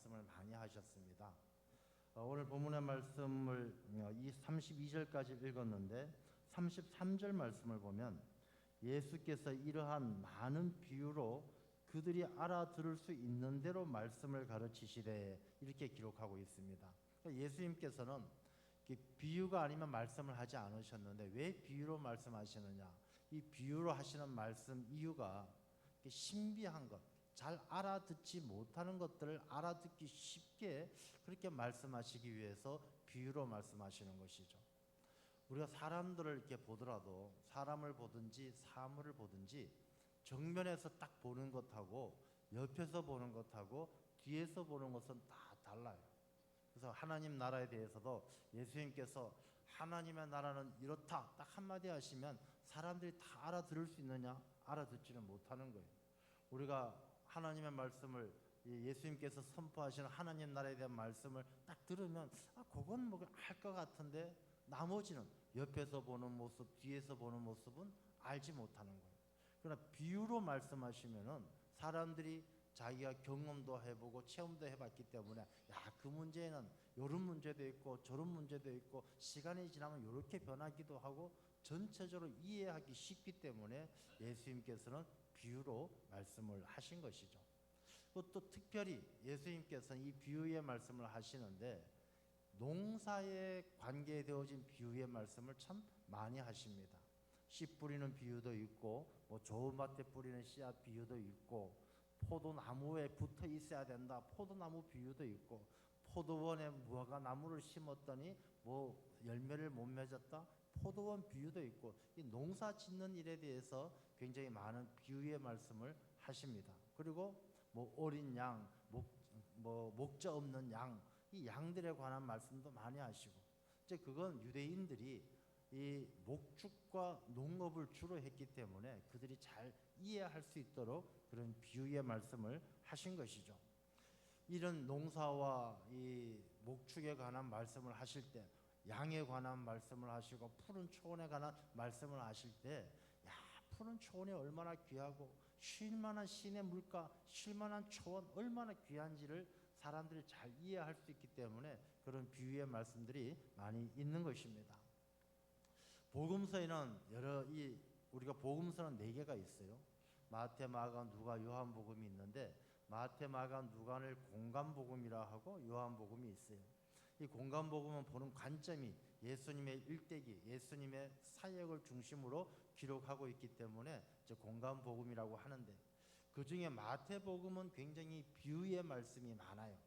말씀을 많이 하셨습니다. 오늘 본문의 말씀을 32절까지 읽었는데 33절 말씀을 보면 예수께서 이러한 많은 비유로 그들이 알아들을 수 있는 대로 말씀을 가르치시되 이렇게 기록하고 있습니다. 예수님께서는 비유가 아니면 말씀을 하지 않으셨는데 왜 비유로 말씀하시느냐? 이 비유로 하시는 말씀 이유가 신비한 것, 잘 알아듣지 못하는 것들을 알아듣기 쉽게 그렇게 말씀하시기 위해서 비유로 말씀하시는 것이죠. 우리가 사람들을 이렇게 보더라도 사람을 보든지 사물을 보든지 정면에서 딱 보는 것하고 옆에서 보는 것하고 뒤에서 보는 것은 다 달라요. 그래서 하나님 나라에 대해서도 예수님께서 하나님의 나라는 이렇다 딱 한마디 하시면 사람들이 다 알아들을 수 있느냐? 알아듣지는 못하는 거예요. 우리가 하나님의 말씀을 예수님께서 선포하시는 하나님 나라에 대한 말씀을 딱 들으면 그건 뭐 알 것 같은데 나머지는 옆에서 보는 모습, 뒤에서 보는 모습은 알지 못하는 거예요. 그러나 비유로 말씀하시면은 사람들이 자기가 경험도 해보고 체험도 해봤기 때문에 그 문제는 이런 문제도 있고 저런 문제도 있고 시간이 지나면 이렇게 변하기도 하고 전체적으로 이해하기 쉽기 때문에 예수님께서는 비유로 말씀을 하신 것이죠. 또 특별히 예수님께서는 이 비유의 말씀을 하시는데 농사에 관계되어진 비유의 말씀을 참 많이 하십니다. 씨 뿌리는 비유도 있고 좋은 밭에 뿌리는 씨앗 비유도 있고 포도나무에 붙어 있어야 된다 포도나무 비유도 있고 포도원에 무화과 나무를 심었더니 열매를 못 맺었다 포도원 비유도 있고 이 농사 짓는 일에 대해서 굉장히 많은 비유의 말씀을 하십니다. 그리고 어린 양, 목자 없는 양, 이 양들에 관한 말씀도 많이 하시고 이제 그건 유대인들이 이 목축과 농업을 주로 했기 때문에 그들이 잘 이해할 수 있도록 그런 비유의 말씀을 하신 것이죠. 이런 농사와 이 목축에 관한 말씀을 하실 때 양에 관한 말씀을 하시고 푸른 초원에 관한 말씀을 하실 때 푸른 초원이 얼마나 귀하고 쉴만한 시내 물가 쉴만한 초원 얼마나 귀한지를 사람들이 잘 이해할 수 있기 때문에 그런 비유의 말씀들이 많이 있는 것입니다. 복음서에는 우리가 복음서는 4개가 있어요. 마태, 마가, 누가, 요한복음이 있는데 마태, 마가, 누가를 공간복음이라 하고 요한복음이 있어요. 이 공간복음은 보는 관점이 예수님의 일대기, 예수님의 사역을 중심으로 기록하고 있기 때문에 공간복음이라고 하는데 그 중에 마태복음은 굉장히 비유의 말씀이 많아요.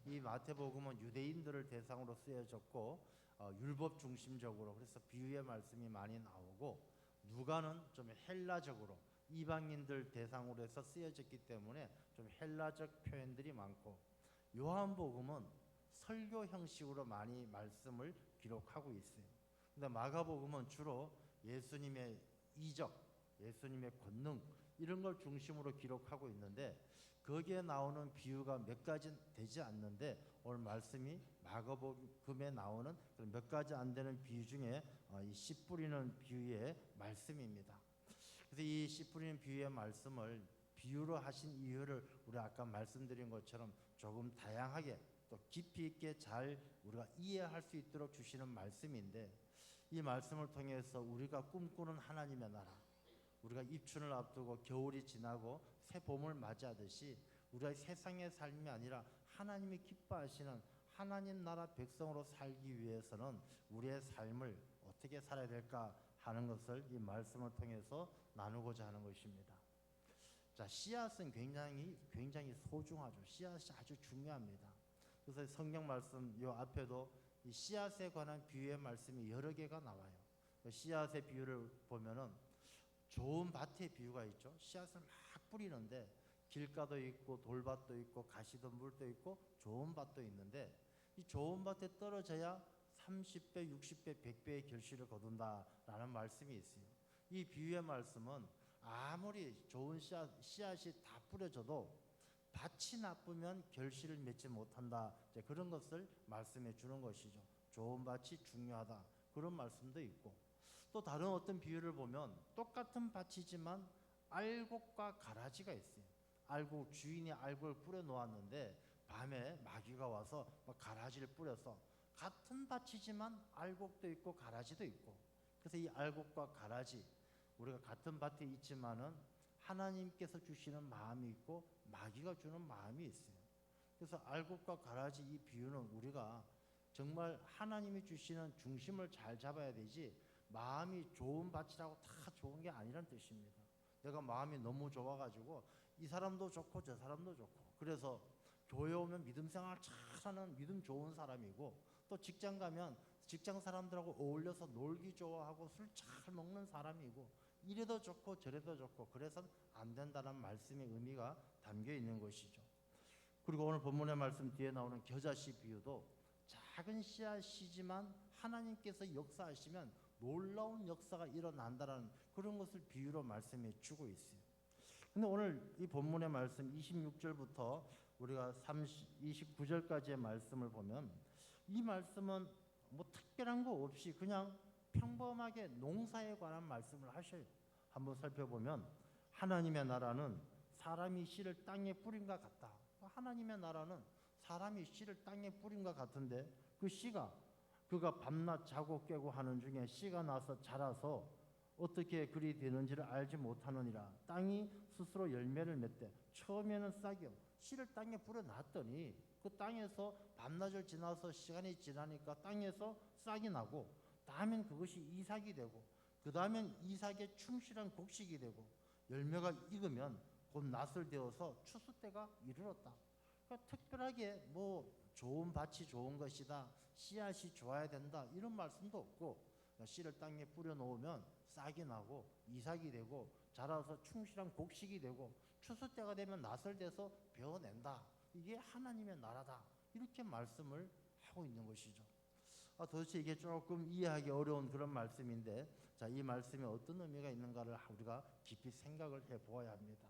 이 마태복음은 유대인들을 대상으로 쓰여졌고 율법 중심적으로 그래서 비유의 말씀이 많이 나오고 누가는 좀 헬라적으로 이방인들 대상으로 해서 쓰여졌기 때문에 좀 헬라적 표현들이 많고 요한복음은 설교 형식으로 많이 말씀을 기록하고 있어요. 근데 마가복음은 주로 예수님의 이적, 예수님의 권능 이런 걸 중심으로 기록하고 있는데 거기에 나오는 비유가 몇 가지 되지 않는데 오늘 말씀이 마가복음에 나오는 몇 가지 안 되는 비유 중에 이 씨 뿌리는 비유의 말씀입니다. 그래서 이 씨 뿌리는 비유의 말씀을 비유로 하신 이유를 우리 아까 말씀드린 것처럼 조금 다양하게 또 깊이 있게 잘 우리가 이해할 수 있도록 주시는 말씀인데 이 말씀을 통해서 우리가 꿈꾸는 하나님의 나라 우리가 입춘을 앞두고 겨울이 지나고 새 봄을 맞이하듯이 우리가 세상의 삶이 아니라 하나님이 기뻐하시는 하나님 나라 백성으로 살기 위해서는 우리의 삶을 어떻게 살아야 될까 하는 것을 이 말씀을 통해서 나누고자 하는 것입니다. 자, 씨앗은 굉장히 소중하죠. 씨앗이 아주 중요합니다. 그래서 성경 말씀 요 앞에도 이 씨앗에 관한 비유의 말씀이 여러 개가 나와요. 씨앗의 비유를 보면은 좋은 밭의 비유가 있죠. 씨앗을 막 뿌리는데 길가도 있고 돌밭도 있고 가시덤불도 있고 좋은 밭도 있는데 이 좋은 밭에 떨어져야 30배, 60배, 100배의 결실을 거둔다라는 말씀이 있어요. 이 비유의 말씀은 아무리 좋은 씨앗이 다 뿌려져도 밭이 나쁘면 결실을 맺지 못한다. 그런 것을 말씀해 주는 것이죠. 좋은 밭이 중요하다. 그런 말씀도 있고 또 다른 어떤 비유를 보면 똑같은 밭이지만 알곡과 가라지가 있어요. 주인이 알곡을 뿌려 놓았는데 밤에 마귀가 와서 가라지를 뿌려서 같은 밭이지만 알곡도 있고 가라지도 있고, 그래서 이 알곡과 가라지, 우리가 같은 밭에 있지만은 하나님께서 주시는 마음이 있고 마귀가 주는 마음이 있어요. 그래서 알곡과 가라지 이 비유는 우리가 정말 하나님이 주시는 중심을 잘 잡아야 되지, 마음이 좋은 밭이라고 다 좋은 게 아니란 뜻입니다. 내가 마음이 너무 좋아가지고 이 사람도 좋고 저 사람도 좋고, 그래서 교회 오면 믿음 생활 잘하는 믿음 좋은 사람이고, 또 직장 가면 직장 사람들하고 어울려서 놀기 좋아하고 술 잘 먹는 사람이고, 이래도 좋고 저래도 좋고, 그래서 안 된다는 말씀의 의미가 담겨 있는 것이죠. 그리고 오늘 본문의 말씀 뒤에 나오는 겨자씨 비유도 작은 씨앗이지만 하나님께서 역사하시면 놀라운 역사가 일어난다는 그런 것을 비유로 말씀해 주고 있어요. 근데 오늘 이 본문의 말씀 26절부터 우리가 29절까지의 말씀을 보면, 이 말씀은 뭐 특별한 거 없이 그냥 평범하게 농사에 관한 말씀을 하셔요. 한번 살펴보면 하나님의 나라는 사람이 씨를 땅에 뿌린 것 같다. 하나님의 나라는 사람이 씨를 땅에 뿌린 것 같은데, 그 씨가 그가 밤낮 자고 깨고 하는 중에 씨가 나서 자라서 어떻게 그리 되는지를 알지 못하느니라. 땅이 스스로 열매를 맺되 처음에는 싹이요, 씨를 땅에 뿌려놨더니 그 땅에서 밤낮을 지나서 시간이 지나니까 땅에서 싹이 나고, 다음엔 그것이 이삭이 되고, 그 다음엔 이삭의 충실한 곡식이 되고, 열매가 익으면 곧 낫을 되어서 추수 때가 이르렀다. 그러니까 특별하게 뭐 좋은 밭이 좋은 것이다, 씨앗이 좋아야 된다, 이런 말씀도 없고, 씨를 땅에 뿌려 놓으면 싹이 나고 이삭이 되고 자라서 충실한 곡식이 되고 추수 때가 되면 낫을 돼서 베어낸다. 이게 하나님의 나라다. 이렇게 말씀을 하고 있는 것이죠. 도대체 이게 조금 이해하기 어려운 그런 말씀인데, 자, 이 말씀에 어떤 의미가 있는가를 우리가 깊이 생각을 해보아야 합니다.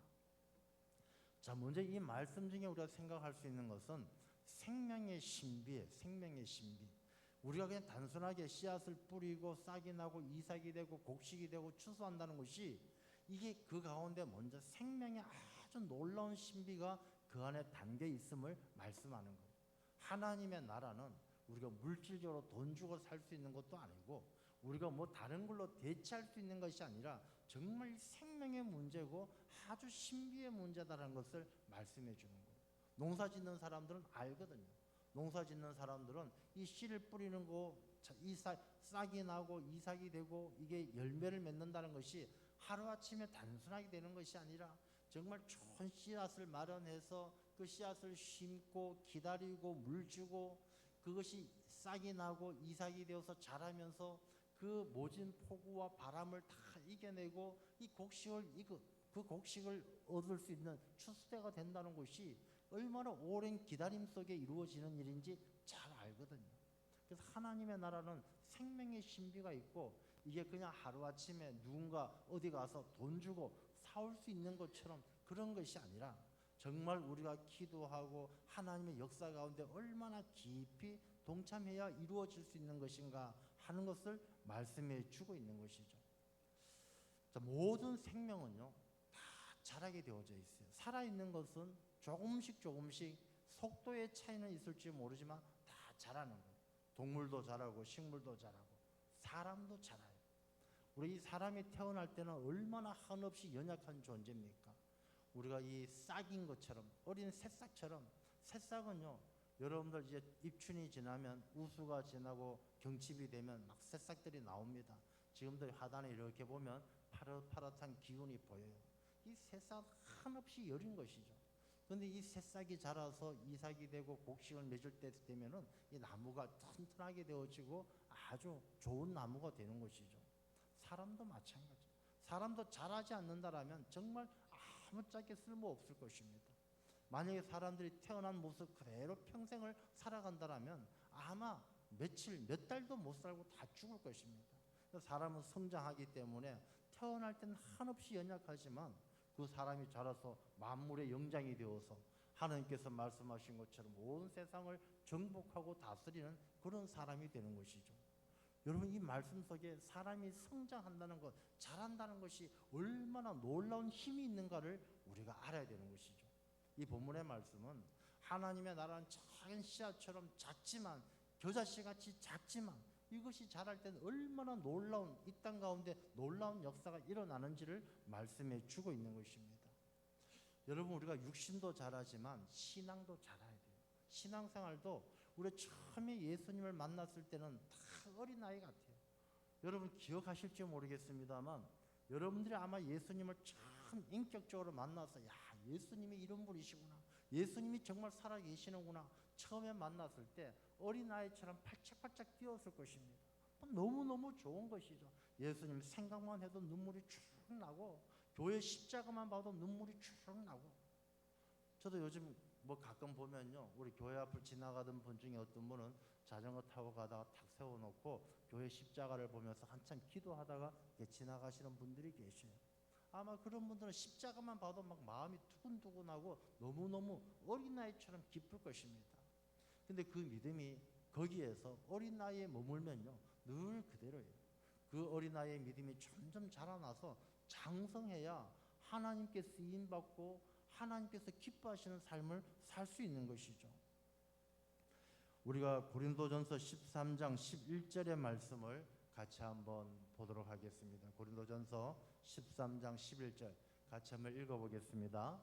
자, 먼저 이 말씀 중에 우리가 생각할 수 있는 것은 생명의 신비예요. 생명의 신비. 우리가 그냥 단순하게 씨앗을 뿌리고 싹이 나고 이삭이 되고 곡식이 되고 추수한다는 것이, 이게 그 가운데 먼저 생명의 아주 놀라운 신비가 그 안에 담겨 있음을 말씀하는 거예요. 하나님의 나라는 우리가 물질적으로 돈 주고 살 수 있는 것도 아니고, 우리가 뭐 다른 걸로 대체할 수 있는 것이 아니라 정말 생명의 문제고 아주 신비의 문제다라는 것을 말씀해 주는 거예요. 농사 짓는 사람들은 알거든요. 농사 짓는 사람들은 이 씨를 뿌리는 거, 싹이 나고 이삭이 되고 이게 열매를 맺는다는 것이 하루아침에 단순하게 되는 것이 아니라 정말 좋은 씨앗을 마련해서 그 씨앗을 심고 기다리고 물 주고, 그것이 싹이 나고 이삭이 되어서 자라면서 그 모진 폭우와 바람을 다 이겨내고 이 그 곡식을 얻을 수 있는 추수대가 된다는 것이 얼마나 오랜 기다림 속에 이루어지는 일인지 잘 알거든요. 그래서 하나님의 나라는 생명의 신비가 있고, 이게 그냥 하루아침에 누군가 어디 가서 돈 주고 사올 수 있는 것처럼 그런 것이 아니라, 정말 우리가 기도하고 하나님의 역사 가운데 얼마나 깊이 동참해야 이루어질 수 있는 것인가 하는 것을 말씀해 주고 있는 것이죠. 자, 모든 생명은요 다 자라게 되어져 있어요. 살아있는 것은 조금씩 속도의 차이는 있을지 모르지만 다 자라는 거예요. 동물도 자라고 식물도 자라고 사람도 자라요. 우리 이 사람이 태어날 때는 얼마나 한없이 연약한 존재입니까? 우리가 이 싹인 것처럼, 어린 새싹처럼, 새싹은요 여러분들 이제 입춘이 지나면 우수가 지나고 경칩이 되면 막 새싹들이 나옵니다. 지금도 하단에 이렇게 보면 파릇파릇한 기운이 보여요. 이 새싹 한없이 여린 것이죠. 그런데 이 새싹이 자라서 이삭이 되고 곡식을 맺을 때 되면은 이 나무가 튼튼하게 되어지고 아주 좋은 나무가 되는 것이죠. 사람도 마찬가지. 사람도 자라지 않는다라면 정말 아무짝에 쓸모 없을 것입니다. 만약에 사람들이 태어난 모습 그대로 평생을 살아간다라면 아마 며칠, 몇 달도 못 살고 다 죽을 것입니다. 사람은 성장하기 때문에 태어날 때는 한없이 연약하지만 그 사람이 자라서 만물의 영장이 되어서 하나님께서 말씀하신 것처럼 온 세상을 정복하고 다스리는 그런 사람이 되는 것이죠. 여러분, 이 말씀 속에 사람이 성장한다는 것, 자란다는 것이 얼마나 놀라운 힘이 있는가를 우리가 알아야 되는 것이죠. 이 본문의 말씀은 하나님의 나라는 작은 씨앗처럼 작지만 겨자씨같이 작지만 이것이 자랄 때는 얼마나 놀라운 이 땅 가운데 놀라운 역사가 일어나는지를 말씀해 주고 있는 것입니다. 여러분 우리가 육신도 자라지만 신앙도 자라야 돼요. 신앙생활도 우리가 처음에 예수님을 만났을 때는 다 어린아이 같아요. 여러분 기억하실지 모르겠습니다만 여러분들이 아마 예수님을 참 인격적으로 만나서 야 예수님이 이런 분이시구나, 예수님이 정말 살아계시는구나 처음에 만났을 때 어린아이처럼 팔짝팔짝 뛰었을 것입니다. 너무너무 좋은 것이죠. 예수님 생각만 해도 눈물이 쭉 나고 교회 십자가만 봐도 눈물이 쭉 나고. 저도 요즘 뭐 가끔 보면요, 우리 교회 앞을 지나가던 분 중에 어떤 분은 자전거 타고 가다가 탁 세워놓고 교회 십자가를 보면서 한참 기도하다가 지나가시는 분들이 계셔요. 아마 그런 분들은 십자가만 봐도 막 마음이 두근두근하고 너무너무 어린아이처럼 기쁠 것입니다. 근데 그 믿음이 거기에서 어린아이에 머물면요 늘 그대로예요. 그 어린아이의 믿음이 점점 자라나서 장성해야 하나님께 쓰임받고 하나님께서 기뻐하시는 삶을 살 수 있는 것이죠. 우리가 고린도전서 13장 11절의 말씀을 같이 한번 보도록 하겠습니다. 고린도전서 13장 11절 같이 한번 읽어보겠습니다.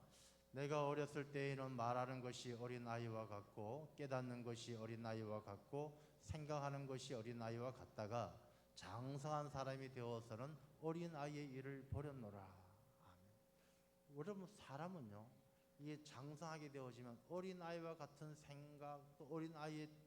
내가 어렸을 때에는 말하는 것이 어린아이와 같고 깨닫는 것이 어린아이와 같고 생각하는 것이 어린아이와 같다가 장성한 사람이 되어서는 어린아이의 일을 버렸노라. 아멘. 여러분 사람은요 이게 장성하게 되어지면 어린아이와 같은 생각 또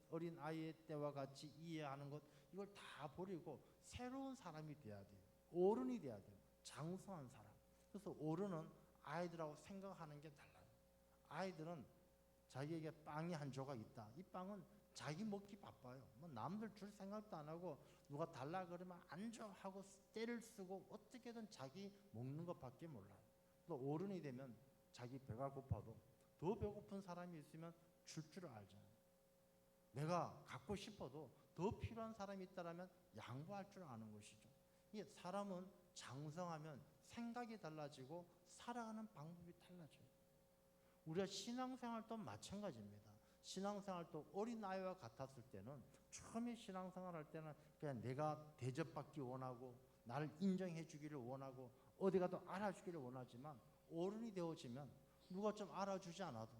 어린아이의 때와 같이 이해하는 것 이걸 다 버리고 새로운 사람이 돼야 돼요. 어른이 돼야 돼요. 장성한 사람. 그래서 어른은 아이들하고 생각하는 게 달라요. 아이들은 자기에게 빵이 한 조각 있다. 이 빵은 자기 먹기 바빠요. 뭐 남들 줄 생각도 안 하고 누가 달라 그러면 안 줘 하고 때를 쓰고 어떻게든 자기 먹는 것밖에 몰라요. 또 어른이 되면 자기 배가 고파도 더 배고픈 사람이 있으면 줄 알잖아요. 내가 갖고 싶어도 더 필요한 사람이 있다라면 양보할 줄 아는 것이죠. 이 사람은 장성하면 생각이 달라지고 살아가는 방법이 달라져요. 우리가 신앙생활도 마찬가지입니다. 신앙생활도 어린아이와 같았을 때는 처음에 신앙생활할 때는 그냥 내가 대접받기 원하고 나를 인정해 주기를 원하고 어디 가도 알아주기를 원하지만 어른이 되어지면 누가 좀 알아주지 않아도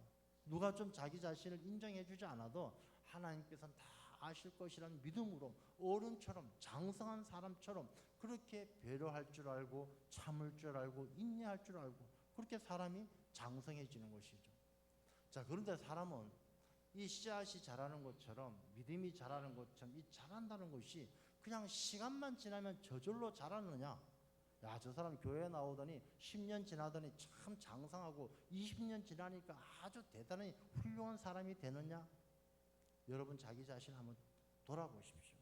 누가 좀 자기 자신을 인정해 주지 않아도 하나님께서는 다 아실 것이라는 믿음으로 어른처럼 장성한 사람처럼 그렇게 배려할 줄 알고 참을 줄 알고 인내할 줄 알고 그렇게 사람이 장성해지는 것이죠. 자, 그런데 사람은 이 씨앗이 자라는 것처럼 믿음이 자라는 것처럼 이 자란다는 것이 그냥 시간만 지나면 저절로 자라느냐? 야, 저 사람 교회에 나오더니 10년 지나더니 참 장성하고 20년 지나니까 아주 대단히 훌륭한 사람이 되느냐? 여러분 자기 자신 한번 돌아보십시오.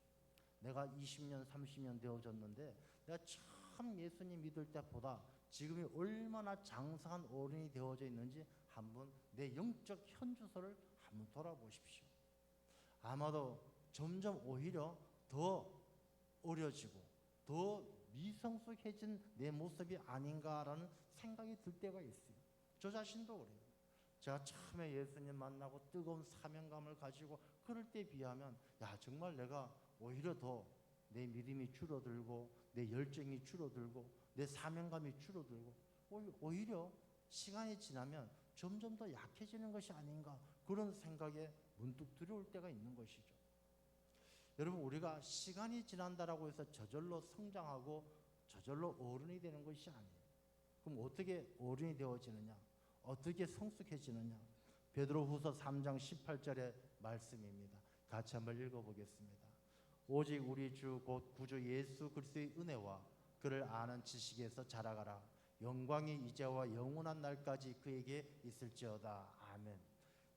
내가 20년, 30년 되어졌는데 내가 처음 예수님 믿을 때보다 지금이 얼마나 장성한 어른이 되어져 있는지 한번 내 영적 현주소를 한번 돌아보십시오. 아마도 점점 오히려 더 어려지고 더 미성숙해진 내 모습이 아닌가라는 생각이 들 때가 있어요. 저 자신도 그래요. 제가 처음에 예수님 만나고 뜨거운 사명감을 가지고 그럴 때에 비하면 야 정말 내가 오히려 더 내 믿음이 줄어들고 내 열정이 줄어들고 내 사명감이 줄어들고 오히려 시간이 지나면 점점 더 약해지는 것이 아닌가 그런 생각에 문득 들어올 때가 있는 것이죠. 여러분 우리가 시간이 지난다라고 해서 저절로 성장하고 저절로 어른이 되는 것이 아니에요. 그럼 어떻게 어른이 되어지느냐? 어떻게 성숙해지느냐? 베드로후서 3장 18절의 말씀입니다. 같이 한번 읽어보겠습니다. 오직 우리 주 곧 구주 예수 그리스도의 은혜와 그를 아는 지식에서 자라가라. 영광이 이제와 영원한 날까지 그에게 있을지어다. 아멘.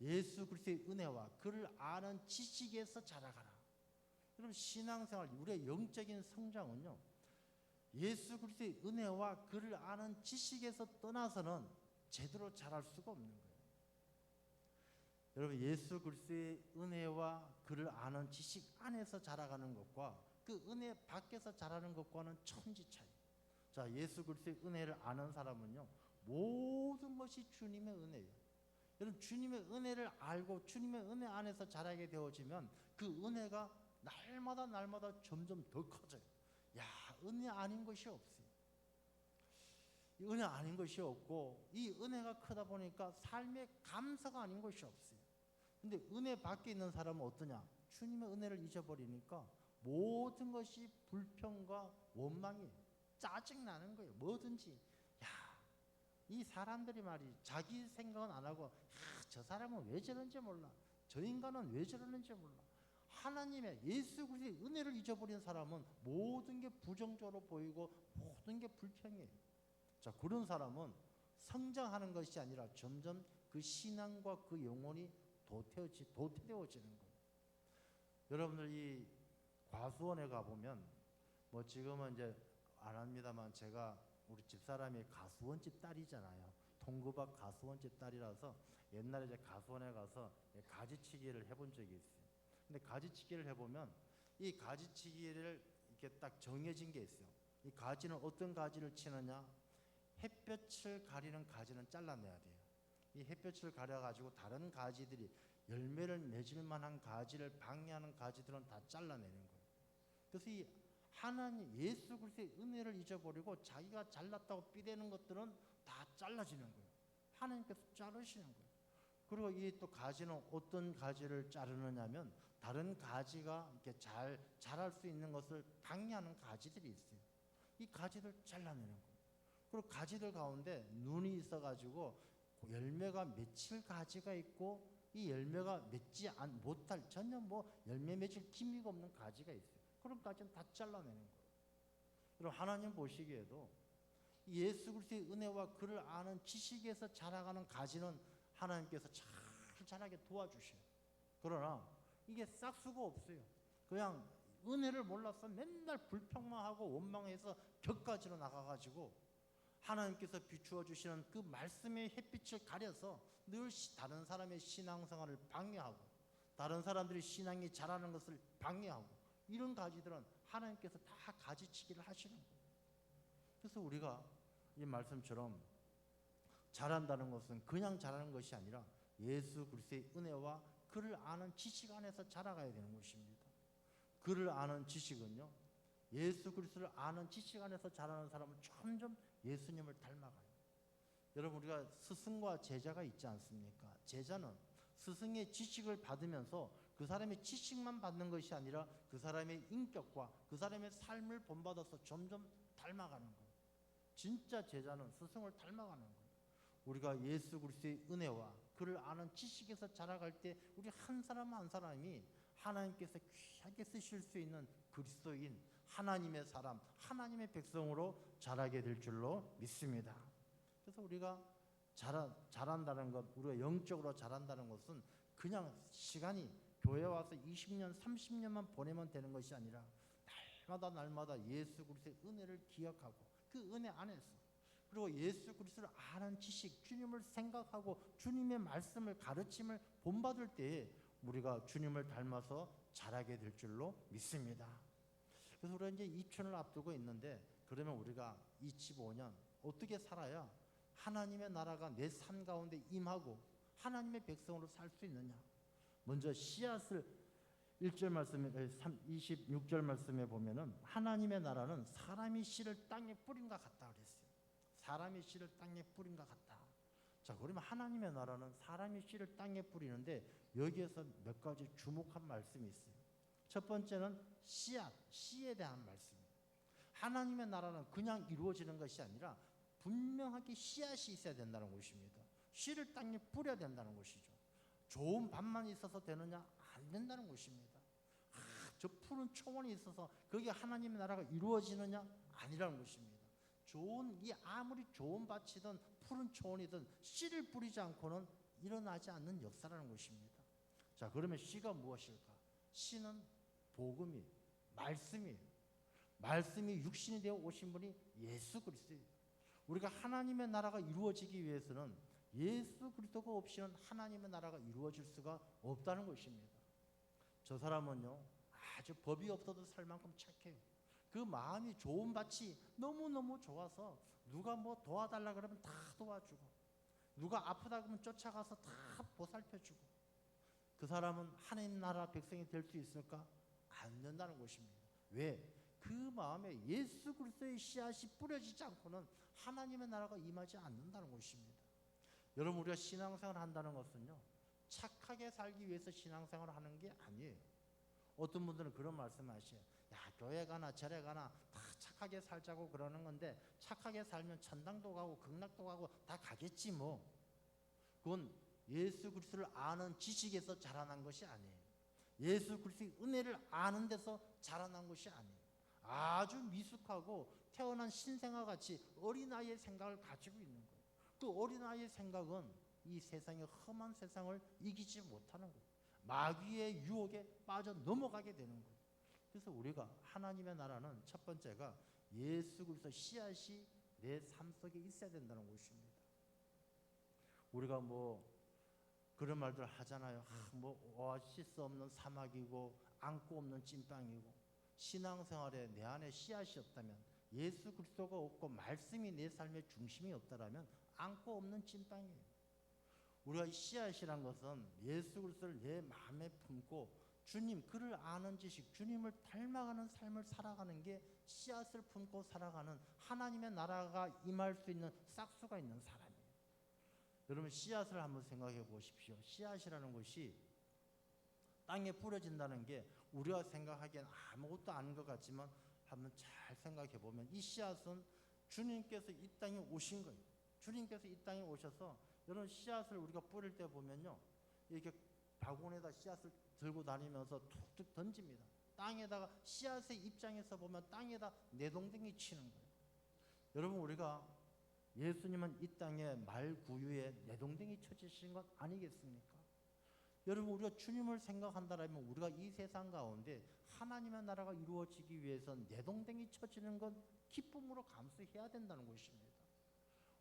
예수 그리스도의 은혜와 그를 아는 지식에서 자라가라. 여러분 신앙생활 우리의 영적인 성장은요 예수 그리스도의 은혜와 그를 아는 지식에서 떠나서는 제대로 자랄 수가 없는 거예요. 여러분 예수 그리스도의 은혜와 그를 아는 지식 안에서 자라가는 것과 그 은혜 밖에서 자라는 것과는 천지 차이. 자, 예수 그리스도의 은혜를 아는 사람은요 모든 것이 주님의 은혜예요. 여러분 주님의 은혜를 알고 주님의 은혜 안에서 자라게 되어지면 그 은혜가 날마다 점점 더 커져요. 야, 은혜 아닌 것이 없어요. 이 은혜 아닌 것이 없고 이 은혜가 크다 보니까 삶의 감사가 아닌 것이 없어요. 근데 은혜 밖에 있는 사람은 어떠냐? 주님의 은혜를 잊어버리니까 모든 것이 불평과 원망이에요. 짜증나는 거예요. 뭐든지. 야, 이 사람들이 말이 자기 생각은 안 하고 저 사람은 왜 저런지 몰라. 저 인간은 왜 저러는지 몰라. 하나님의 예수 그리스도의 은혜를 잊어버린 사람은 모든 게 부정적으로 보이고 모든 게 불평이에요. 자, 그런 사람은 성장하는 것이 아니라 점점 그 신앙과 그 영혼이 도태되어지는 거예요. 여러분들 이 과수원에 가보면 뭐 지금은 이제 안 합니다만 제가 우리 집사람이 가수원집 딸이잖아요. 통구박 가수원집 딸이라서 옛날에 이제 가수원에 가서 가지치기를 해본 적이 있어요. 근데 가지치기를 해보면 이 가지치기를 이렇게 딱 정해진 게 있어요. 이 가지는 어떤 가지를 치느냐? 햇볕을 가리는 가지는 잘라내야 돼요. 이 햇볕을 가려가지고 다른 가지들이 열매를 맺을 만한 가지를 방해하는 가지들은 다 잘라내는 거예요. 그래서 이 하나님 예수 그리스도의 은혜를 잊어버리고 자기가 잘났다고 삐대는 것들은 다 잘라지는 거예요. 하나님께서 자르시는 거예요. 그리고 이 또 가지는 어떤 가지를 자르느냐면 다른 가지가 이렇게 잘 자랄 수 있는 것을 방해하는 가지들이 있어요. 이 가지들 잘라내는 거예요. 그리고 가지들 가운데 눈이 있어가지고 열매가 맺힐 가지가 있고 이 열매가 맺지 못할 전혀 뭐 열매 맺을 기미가 없는 가지가 있어요. 그런 가지는 다 잘라내는 거예요. 그럼 하나님 보시기에도 예수 그리스도의 은혜와 그를 아는 지식에서 자라가는 가지는 하나님께서 잘 자라게 도와주셔요. 그러나 이게 싹수가 없어요. 그냥 은혜를 몰라서 맨날 불평만 하고 원망해서 격가지로 나가가지고 하나님께서 비추어 주시는 그 말씀의 햇빛을 가려서 늘 다른 사람의 신앙생활을 방해하고 다른 사람들이 신앙이 자라는 것을 방해하고 이런 가지들은 하나님께서 다 가지치기를 하시는 거예요. 그래서 우리가 이 말씀처럼 자란다는 것은 그냥 자라는 것이 아니라 예수 그리스도의 은혜와 그를 아는 지식 안에서 자라가야 되는 것입니다. 그를 아는 지식은요, 예수 그리스도를 아는 지식 안에서 자라는 사람은 점점 예수님을 닮아가요. 여러분 우리가 스승과 제자가 있지 않습니까? 제자는 스승의 지식을 받으면서 그 사람의 지식만 받는 것이 아니라 그 사람의 인격과 그 사람의 삶을 본받아서 점점 닮아가는 거예요. 진짜 제자는 스승을 닮아가는 거예요. 우리가 예수 그리스도의 은혜와 그를 아는 지식에서 자라갈 때 우리 한 사람 한 사람이 하나님께서 귀하게 쓰실 수 있는 그리스도인 하나님의 사람, 하나님의 백성으로 자라게 될 줄로 믿습니다. 그래서 우리가 자란다는 것, 우리가 영적으로 자란다는 것은 그냥 시간이 교회 와서 20년, 30년만 보내면 되는 것이 아니라 날마다 예수 그리스도의 은혜를 기억하고 그 은혜 안에서 그리고 예수 그리스도를 아는 지식, 주님을 생각하고 주님의 말씀을 가르침을 본받을 때에 우리가 주님을 닮아서 자라게 될 줄로 믿습니다. 그래서 우리가 이제 2000을 앞두고 있는데 그러면 우리가 25년 어떻게 살아야 하나님의 나라가 내 삶 가운데 임하고 하나님의 백성으로 살 수 있느냐? 먼저 씨앗을 1절 말씀에 26절 말씀에 보면은 하나님의 나라는 사람이 씨를 땅에 뿌린 것 같다 그랬어요. 사람이 씨를 땅에 뿌린 것 같다. 자, 그러면 하나님의 나라는 사람이 씨를 땅에 뿌리는데 여기에서 몇 가지 주목한 말씀이 있어요. 첫 번째는 씨앗, 씨에 대한 말씀이에요. 하나님의 나라는 그냥 이루어지는 것이 아니라 분명하게 씨앗이 있어야 된다는 것입니다. 씨를 땅에 뿌려야 된다는 것이죠. 좋은 밭만 있어서 되느냐? 안 된다는 것입니다. 저 푸른 초원이 있어서 거기에 하나님의 나라가 이루어지느냐? 아니라는 것입니다. 이 아무리 좋은 밭이든 푸른 초원이든 씨를 뿌리지 않고는 일어나지 않는 역사라는 것입니다. 자, 그러면 씨가 무엇일까? 씨는 복음이에요. 말씀이에요. 말씀이 육신이 되어 오신 분이 예수 그리스도예요. 우리가 하나님의 나라가 이루어지기 위해서는 예수 그리스도가 없이는 하나님의 나라가 이루어질 수가 없다는 것입니다. 저 사람은요, 아주 법이 없어도 살 만큼 착해요. 그 마음이 좋은 밭이 너무너무 좋아서 누가 뭐 도와달라 그러면 다 도와주고 누가 아프다 그러면 쫓아가서 다 보살펴주고, 그 사람은 하나님 나라 백성이 될 수 있을까? 안 된다는 것입니다. 왜? 그 마음에 예수 그리스도의 씨앗이 뿌려지지 않고는 하나님의 나라가 임하지 않는다는 것입니다. 여러분, 우리가 신앙생활을 한다는 것은요, 착하게 살기 위해서 신앙생활을 하는 게 아니에요. 어떤 분들은 그런 말씀하셔요. 야, 교회 가나 절에 가나 다 착하게 살자고 그러는 건데, 착하게 살면 천당도 가고 극락도 가고 다 가겠지 뭐. 그건 예수 그리스도를 아는 지식에서 자라난 것이 아니에요. 예수 그리스도의 은혜를 아는 데서 자라난 것이 아니에요. 아주 미숙하고 태어난 신생아 같이 어린아이의 생각을 가지고 있는 거예요. 그 어린아이의 생각은 이 세상의 험한 세상을 이기지 못하는 거예요. 마귀의 유혹에 빠져 넘어가게 되는 거예요. 그래서 우리가 하나님의 나라는 첫 번째가 예수 그리스도 씨앗이 내 삶 속에 있어야 된다는 것입니다. 우리가 뭐 그런 말들 하잖아요. 뭐 오아시스 없는 사막이고 안고 없는 찐빵이고, 신앙생활에 내 안에 씨앗이 없다면, 예수 그리스도가 없고 말씀이 내 삶의 중심이 없다라면 안고 없는 찐빵이에요. 우리가 이 씨앗이란 것은 예수 그리스도를 내 마음에 품고 주님, 그를 아는 지식, 주님을 닮아가는 삶을 살아가는 게 씨앗을 품고 살아가는 하나님의 나라가 임할 수 있는 싹수가 있는 사람이에요. 여러분, 씨앗을 한번 생각해 보십시오. 씨앗이라는 것이 땅에 뿌려진다는 게 우리가 생각하기엔 아무것도 아닌 것 같지만, 한번 잘 생각해 보면 이 씨앗은 주님께서 이 땅에 오신 거예요. 주님께서 이 땅에 오셔서, 여러분, 씨앗을 우리가 뿌릴 때 보면요, 이렇게 바구니에다 씨앗을 들고 다니면서 툭툭 던집니다. 땅에다가, 씨앗의 입장에서 보면 땅에다 내동댕이 치는 거예요. 여러분, 우리가 예수님은 이 땅에 말구유에 내동댕이 쳐주신 것 아니겠습니까? 여러분, 우리가 주님을 생각한다면 우리가 이 세상 가운데 하나님의 나라가 이루어지기 위해서 내동댕이 쳐지는 건 기쁨으로 감수해야 된다는 것입니다.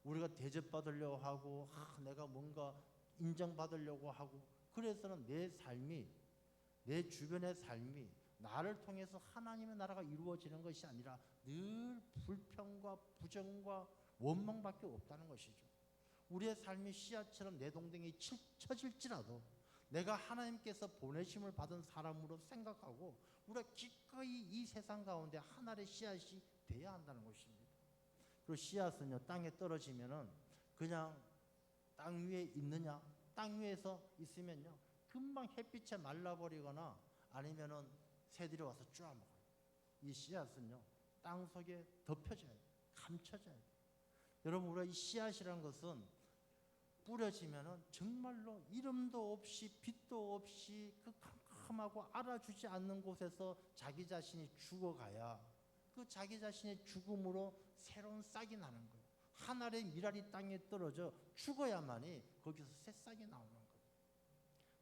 우리가 대접받으려고 하고, 내가 뭔가 인정받으려고 하고, 그래서는 내 삶이, 내 주변의 삶이 나를 통해서 하나님의 나라가 이루어지는 것이 아니라 늘 불평과 부정과 원망밖에 없다는 것이죠. 우리의 삶이 씨앗처럼 내동댕이 쳐질지라도 내가 하나님께서 보내심을 받은 사람으로 생각하고 우리가 기꺼이 이 세상 가운데 하나의 씨앗이 돼야 한다는 것입니다. 그리고 씨앗은요, 땅에 떨어지면은 그냥 땅 위에 있느냐, 땅 위에서 있으면요 금방 햇빛에 말라버리거나 아니면은 새들이 와서 쪼아먹어요. 이 씨앗은요 땅 속에 덮여져야 돼요. 감춰져야 돼요. 여러분, 우리가 이 씨앗이라는 것은 뿌려지면은 정말로 이름도 없이 빛도 없이 그 캄캄하고 알아주지 않는 곳에서 자기 자신이 죽어가야 그 자기 자신의 죽음으로 새로운 싹이 나는 거예요. 한 알의 밀알이 땅에 떨어져 죽어야만이 거기서 새 싹이 나오는 거예요.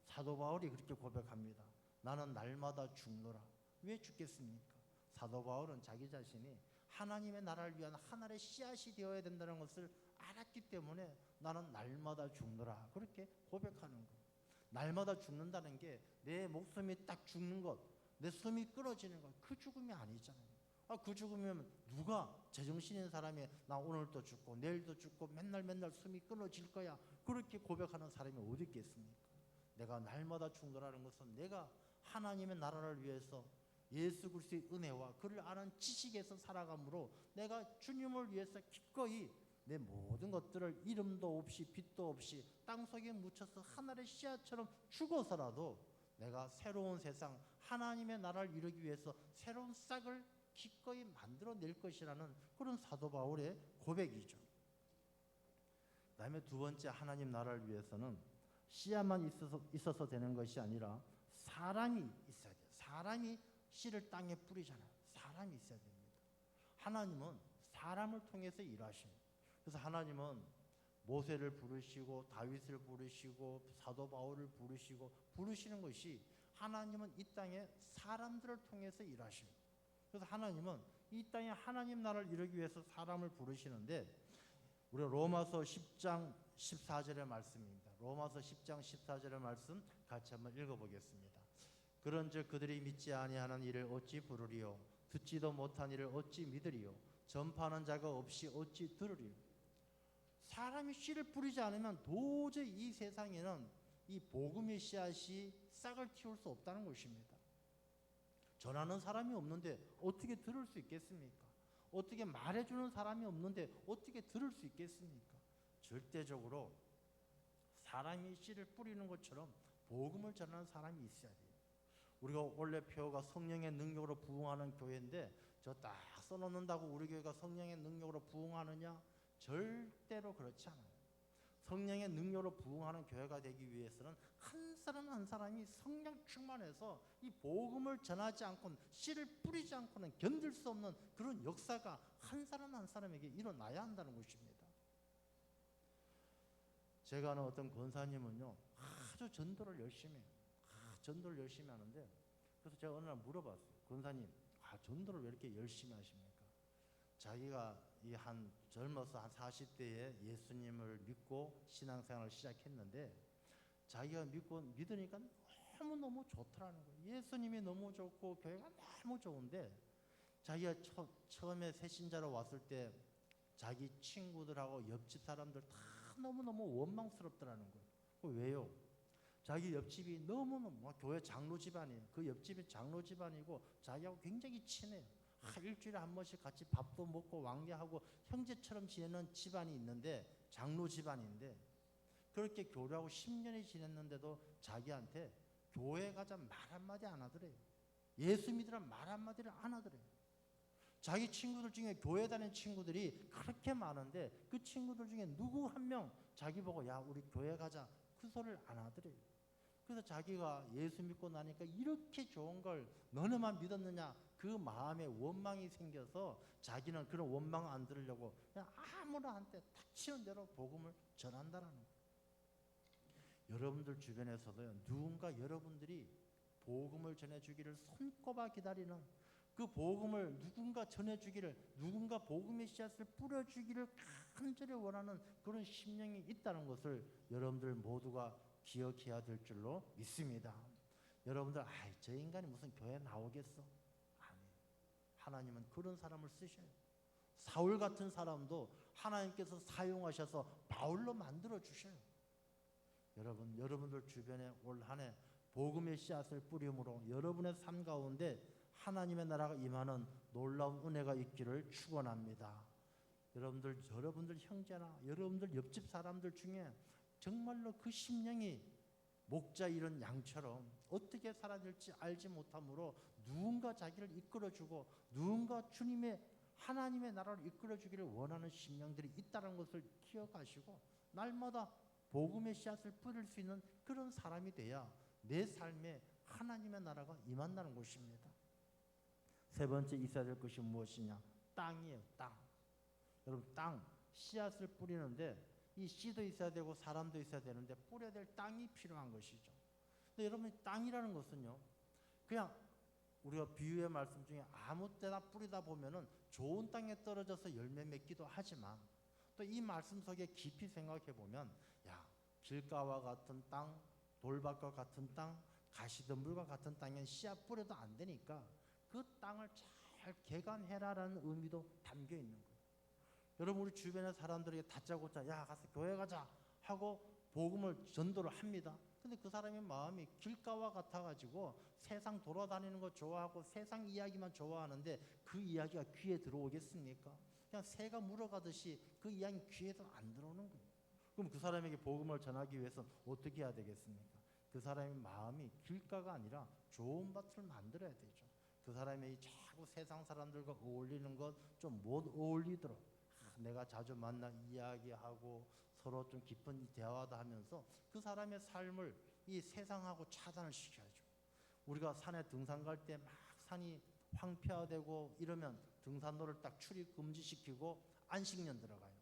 사도 바울이 그렇게 고백합니다. 나는 날마다 죽노라. 왜 죽겠습니까? 사도 바울은 자기 자신이 하나님의 나라를 위한 하나의 씨앗이 되어야 된다는 것을 알았기 때문에 나는 날마다 죽노라 그렇게 고백하는 거예요. 날마다 죽는다는 게 내 목숨이 딱 죽는 것, 내 숨이 끊어지는 것, 그 죽음이 아니잖아요. 그 죽으면 누가 제정신인 사람이 나 오늘도 죽고 내일도 죽고 맨날 숨이 끊어질 거야 그렇게 고백하는 사람이 어디 있겠습니까? 내가 날마다 죽노라는 것은 내가 하나님의 나라를 위해서 예수 그리스도의 은혜와 그를 아는 지식에서 살아감으로 내가 주님을 위해서 기꺼이 내 모든 것들을 이름도 없이 빛도 없이 땅속에 묻혀서 하나의 씨앗처럼 죽어서라도 내가 새로운 세상 하나님의 나라를 이루기 위해서 새로운 싹을 기꺼이 만들어낼 것이라는 그런 사도 바울의 고백이죠. 그 다음에 두 번째, 하나님 나라를 위해서는 씨앗만 있어서 되는 것이 아니라 사람이 있어야 돼요. 사람이 씨를 땅에 뿌리잖아요. 사람이 있어야 됩니다. 하나님은 사람을 통해서 일하십니다. 그래서 하나님은 모세를 부르시고 다윗을 부르시고 사도 바울을 부르시는 것이 하나님은 이 땅에 사람들을 통해서 일하십니다. 그래서 하나님은 이 땅에 하나님 나라를 이루기 위해서 사람을 부르시는데, 우리 로마서 10장 14절의 말씀입니다. 로마서 10장 14절의 말씀 같이 한번 읽어보겠습니다. 그런즉 그들이 믿지 아니하는 이를 어찌 부르리요? 듣지도 못한 이를 어찌 믿으리요? 전파하는 자가 없이 어찌 들으리요? 사람이 씨를 뿌리지 않으면 도저히 이 세상에는 이 복음의 씨앗이 싹을 틔울 수 없다는 것입니다. 전하는 사람이 없는데 어떻게 들을 수 있겠습니까? 어떻게 말해주는 사람이 없는데 어떻게 들을 수 있겠습니까? 절대적으로 사람이 씨를 뿌리는 것처럼 복음을 전하는 사람이 있어야 돼요. 우리가 원래 표어가 성령의 능력으로 부흥하는 교회인데 저 딱 써놓는다고 우리 교회가 성령의 능력으로 부흥하느냐? 절대로 그렇지 않아요. 성령의 능력으로 부흥하는 교회가 되기 위해서는 한 사람 한 사람이 성령 충만해서 이 복음을 전하지 않고는 씨를 뿌리지 않고는 견딜 수 없는 그런 역사가 한 사람 한 사람에게 일어나야 한다는 것입니다. 제가 아는 어떤 권사님은요 아주 전도를 열심히 해요. 전도를 열심히 하는데 그래서 제가 어느 날 물어봤어요. 권사님, 전도를 왜 이렇게 열심히 하십니까? 자기가 한 젊어서 한 40대에 예수님을 믿고 신앙생활을 시작했는데 자기가 믿으니까 너무너무 좋더라는 거예요. 예수님이 너무 좋고 교회가 너무 좋은데 자기가 처음에 새신자로 왔을 때 자기 친구들하고 옆집 사람들 다 너무너무 원망스럽더라는 거예요. 왜요? 자기 옆집이 너무너무 교회 장로 집안이에요. 그 옆집이 장로 집안이고 자기하고 굉장히 친해요. 일주일에 한 번씩 같이 밥도 먹고 왕래하고 형제처럼 지내는 집안이 있는데 장로 집안인데 그렇게 교류하고 10년이 지냈는데도 자기한테 교회 가자 말 한마디 안 하더래요. 예수 믿으란 말 한마디를 안 하더래요. 자기 친구들 중에 교회 다니는 친구들이 그렇게 많은데 그 친구들 중에 누구 한 명 자기 보고 야 우리 교회 가자 그 소리를 안 하더래요. 그래서 자기가 예수 믿고 나니까 이렇게 좋은 걸 너네만 믿었느냐 그 마음에 원망이 생겨서 자기는 그런 원망 안 들으려고 그냥 아무나 한테 닥치는 대로 복음을 전한다는 거예요. 여러분들 주변에서도요 누군가 여러분들이 복음을 전해주기를 손꼽아 기다리는 그 복음을 누군가 전해주기를 누군가 복음의 씨앗을 뿌려주기를 간절히 원하는 그런 심령이 있다는 것을 여러분들 모두가 기억해야 될 줄로 믿습니다. 여러분들 저 인간이 무슨 교회 나오겠어? 아니에요. 하나님은 그런 사람을 쓰셔요. 사울 같은 사람도 하나님께서 사용하셔서 바울로 만들어 주셔요. 여러분들 주변에 올 한 해 복음의 씨앗을 뿌림으로 여러분의 삶 가운데 하나님의 나라가 임하는 놀라운 은혜가 있기를 축원합니다. 여러분들 형제나 여러분들 옆집 사람들 중에 정말로 그 심령이 목자 잃은 양처럼 어떻게 살아야 될지 알지 못함으로 누군가 자기를 이끌어주고 누군가 주님의 하나님의 나라를 이끌어주기를 원하는 심령들이 있다는 것을 기억하시고 날마다 복음의 씨앗을 뿌릴 수 있는 그런 사람이 돼야 내 삶에 하나님의 나라가 임한다는 것입니다. 세 번째 있어야 될 것이 무엇이냐? 땅이에요. 땅. 여러분 땅 씨앗을 뿌리는데 이 씨도 있어야 되고 사람도 있어야 되는데 뿌려야 될 땅이 필요한 것이죠. 근데 여러분 땅이라는 것은요 그냥 우리가 비유의 말씀 중에 아무 때나 뿌리다 보면은 좋은 땅에 떨어져서 열매 맺기도 하지만 또 이 말씀 속에 깊이 생각해 보면 길가와 같은 땅, 돌밭과 같은 땅, 가시덤불과 같은 땅에 씨앗 뿌려도 안 되니까 그 땅을 잘 개간해라라는 의미도 담겨 있는 거예요. 여러분 우리 주변의 사람들에게 다짜고짜 가서 교회 가자 하고 복음을 전도를 합니다. 근데 그 사람의 마음이 길가와 같아가지고 세상 돌아다니는 거 좋아하고 세상 이야기만 좋아하는데 그 이야기가 귀에 들어오겠습니까? 그냥 새가 물어가듯이 그 이야기 귀에도 안 들어오는 거예요. 그럼 그 사람에게 복음을 전하기 위해서 어떻게 해야 되겠습니까? 그 사람의 마음이 길가가 아니라 좋은 밭을 만들어야 되죠. 그 사람이 자꾸 세상 사람들과 어울리는 것 좀 못 어울리도록 내가 자주 만나 이야기하고 서로 좀 깊은 대화도 하면서 그 사람의 삶을 이 세상하고 차단을 시켜야죠. 우리가 산에 등산 갈 때 막 산이 황폐화되고 이러면 등산로를 딱 출입 금지시키고 안식년 들어가요.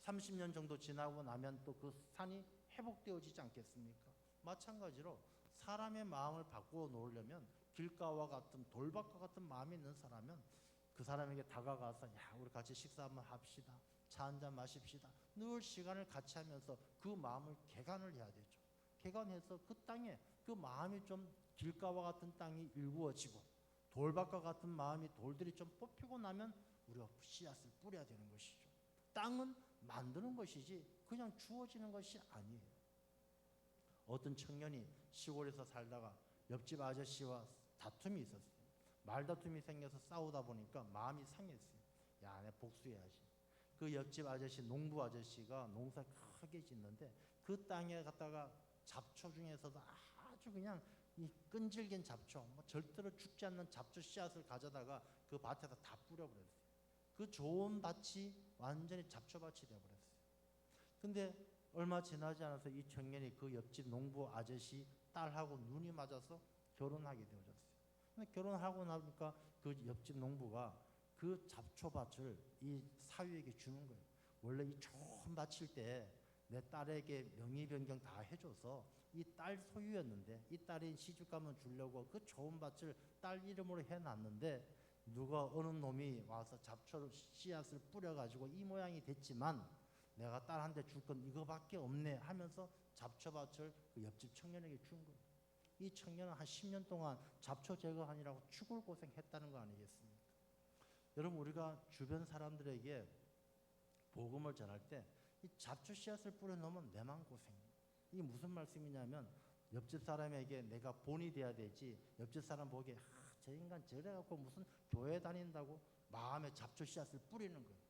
30년 정도 지나고 나면 또 그 산이 회복되어지지 않겠습니까? 마찬가지로 사람의 마음을 바꾸어 놓으려면 길가와 같은 돌밭과 같은 마음이 있는 사람은 그 사람에게 다가가서 우리 같이 식사 한번 합시다. 차 한잔 마십시다. 늘 시간을 같이 하면서 그 마음을 개간을 해야 되죠. 개간해서 그 땅에 그 마음이 좀 길가와 같은 땅이 일구어지고 돌밭과 같은 마음이 돌들이 좀 뽑히고 나면 우리가 씨앗을 뿌려야 되는 것이죠. 땅은 만드는 것이지 그냥 주어지는 것이 아니에요. 어떤 청년이 시골에서 살다가 옆집 아저씨와 다툼이 있었어요. 말다툼이 생겨서 싸우다 보니까 마음이 상했어요. 야, 내 복수해야지. 그 옆집 아저씨, 농부 아저씨가 농사 크게 짓는데 그 땅에 갖다가 잡초 중에서도 아주 그냥 이 끈질긴 잡초, 뭐 절대로 죽지 않는 잡초 씨앗을 가져다가 그 밭에다 다 뿌려버렸어요. 그 좋은 밭이 완전히 잡초밭이 되어버렸어요. 근데 얼마 지나지 않아서 이 청년이 그 옆집 농부 아저씨 딸하고 눈이 맞아서 결혼하게 되어졌어요. 근데 결혼하고 나니까 그 옆집 농부가 그 잡초밭을 이 사위에게 주는 거예요. 원래 이 좋은 밭일 때 내 딸에게 명의 변경 다 해줘서 이 딸 소유였는데 이 딸이 시집가면 주려고 그 좋은 밭을 딸 이름으로 해놨는데 누가 어느 놈이 와서 잡초 씨앗을 뿌려가지고 이 모양이 됐지만 내가 딸한테 줄 건 이거밖에 없네 하면서 잡초밭을 그 옆집 청년에게 준 거예요. 이 청년은 한 10년 동안 잡초 제거하느라고 죽을 고생했다는 거 아니겠습니까? 여러분, 우리가 주변 사람들에게 복음을 전할 때 이 잡초 씨앗을 뿌려놓으면 내 맘 고생이에요. 이게 무슨 말씀이냐면 옆집 사람에게 내가 본이 돼야 되지, 옆집 사람 보기에 저 인간 저래갖고 무슨 교회 다닌다고 마음에 잡초 씨앗을 뿌리는 거예요.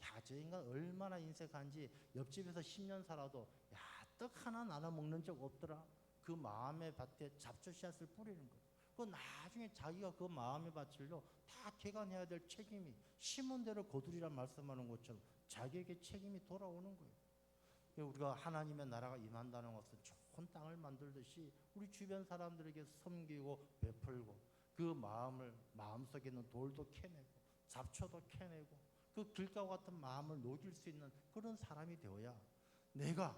야, 저 인간 얼마나 인색한지 옆집에서 10년 살아도 야, 떡 하나 나눠 먹는 적 없더라. 그 마음의 밭에 잡초 씨앗을 뿌리는 거예요. 그 나중에 자기가 그 마음의 밭을요 다 개간해야 될 책임이 심은 대로 거두리란 말씀하는 것처럼 자기에게 책임이 돌아오는 거예요. 우리가 하나님의 나라가 임한다는 것은 좋은 땅을 만들듯이 우리 주변 사람들에게 섬기고 베풀고 그 마음속에 있는 돌도 캐내고 잡초도 캐내고 그 길가와 같은 마음을 녹일 수 있는 그런 사람이 되어야 내가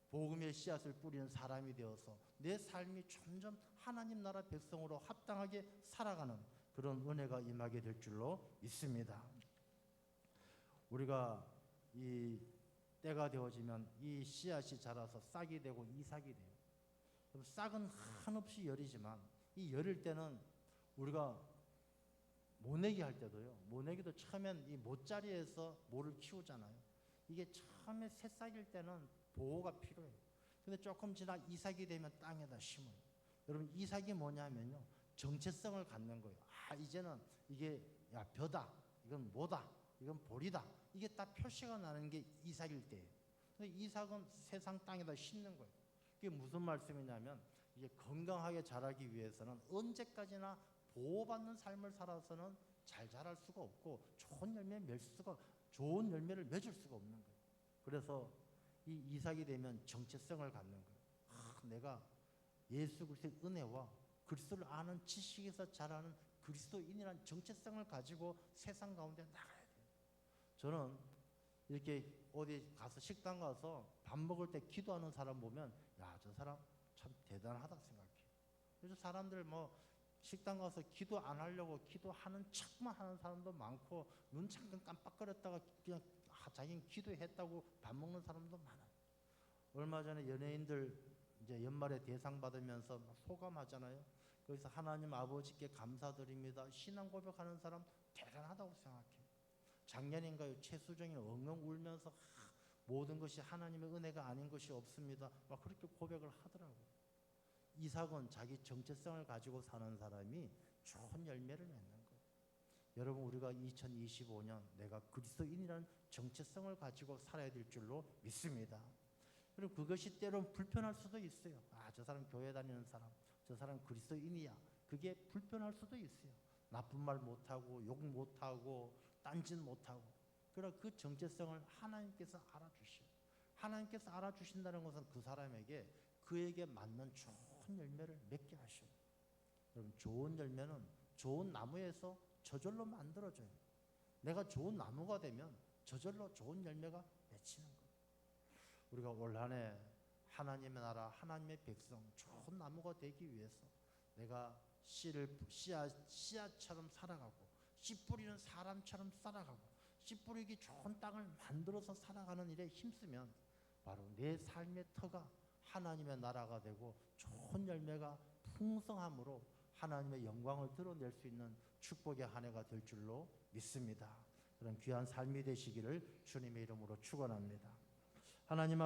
복음의 씨앗을 뿌리는 사람이 되어서 내 삶이 점점 하나님 나라 백성으로 합당하게 살아가는 그런 은혜가 임하게 될 줄로 믿습니다. 우리가 이 때가 되어지면 이 씨앗이 자라서 싹이 되고 이삭이 돼요. 싹은 한없이 열이지만 이 열일 때는 우리가 모내기 할 때도요. 모내기도 처음엔 이 모짜리에서 모를 키우잖아요. 이게 처음에 새싹일 때는 보호가 필요해요. 근데 조금 지나 이삭이 되면 땅에다 심어요. 여러분, 이삭이 뭐냐면요, 정체성을 갖는 거예요. 아, 이제는 이게 야 벼다, 이건 뭐다, 이건 보리다, 이게 딱 표시가 나는 게 이삭일 때예요. 근데 이삭은 세상 땅에다 심는 거예요. 그게 무슨 말씀이냐면 이게 건강하게 자라기 위해서는 언제까지나 보호받는 삶을 살아서는 잘 자랄 수가 없고 좋은 열매를 맺을 수가 없는 거예요. 그래서 이 이삭이 되면 정체성을 갖는 거예요. 내가 예수 그리스도의 은혜와 그리스도를 아는 지식에서 자라는 그리스도인이라는 정체성을 가지고 세상 가운데 나가야 돼요. 저는 이렇게 어디 가서 식당 가서 밥 먹을 때 기도하는 사람 보면 야, 저 사람 참 대단하다 생각해요. 그래서 사람들 뭐 식당 가서 기도 안 하려고 기도하는 척만 하는 사람도 많고 눈 잠깐 깜빡거렸다가 그냥 자기는 기도했다고 밥 먹는 사람도 많아요. 얼마 전에 연예인들 이제 연말에 대상 받으면서 소감하잖아요. 거기서 하나님 아버지께 감사드립니다. 신앙 고백하는 사람 대단하다고 생각해요. 작년인가요? 최수정이 엉엉 울면서 모든 것이 하나님의 은혜가 아닌 것이 없습니다. 막 그렇게 고백을 하더라고요. 이삭은 자기 정체성을 가지고 사는 사람이 좋은 열매를 맺는 거예요. 여러분, 우리가 2025년 내가 그리스도인이라는 정체성을 가지고 살아야 될 줄로 믿습니다. 그리고 그것이 때론 불편할 수도 있어요. 아, 저 사람 교회 다니는 사람, 저 사람 그리스도인이야. 그게 불편할 수도 있어요. 나쁜 말 못하고 욕 못하고 딴짓 못하고. 그러나 그 정체성을 하나님께서 알아주셔요. 하나님께서 알아주신다는 것은 그 사람에게 그에게 맞는 좋은 열매를 맺게 하셔요. 여러분, 좋은 열매는 좋은 나무에서 저절로 만들어져요. 내가 좋은 나무가 되면 저절로 좋은 열매가 맺히는 거예요. 우리가 올 한 해 하나님의 나라, 하나님의 백성, 좋은 나무가 되기 위해서 내가 씨앗처럼 살아가고 씨 뿌리는 사람처럼 살아가고 씨 뿌리기 좋은 땅을 만들어서 살아가는 일에 힘쓰면 바로 내 삶의 터가 하나님의 나라가 되고 좋은 열매가 풍성함으로 하나님의 영광을 드러낼 수 있는 축복의 한 해가 될 줄로 믿습니다. 그런 귀한 삶이 되시기를 주님의 이름으로 축원합니다. 하나님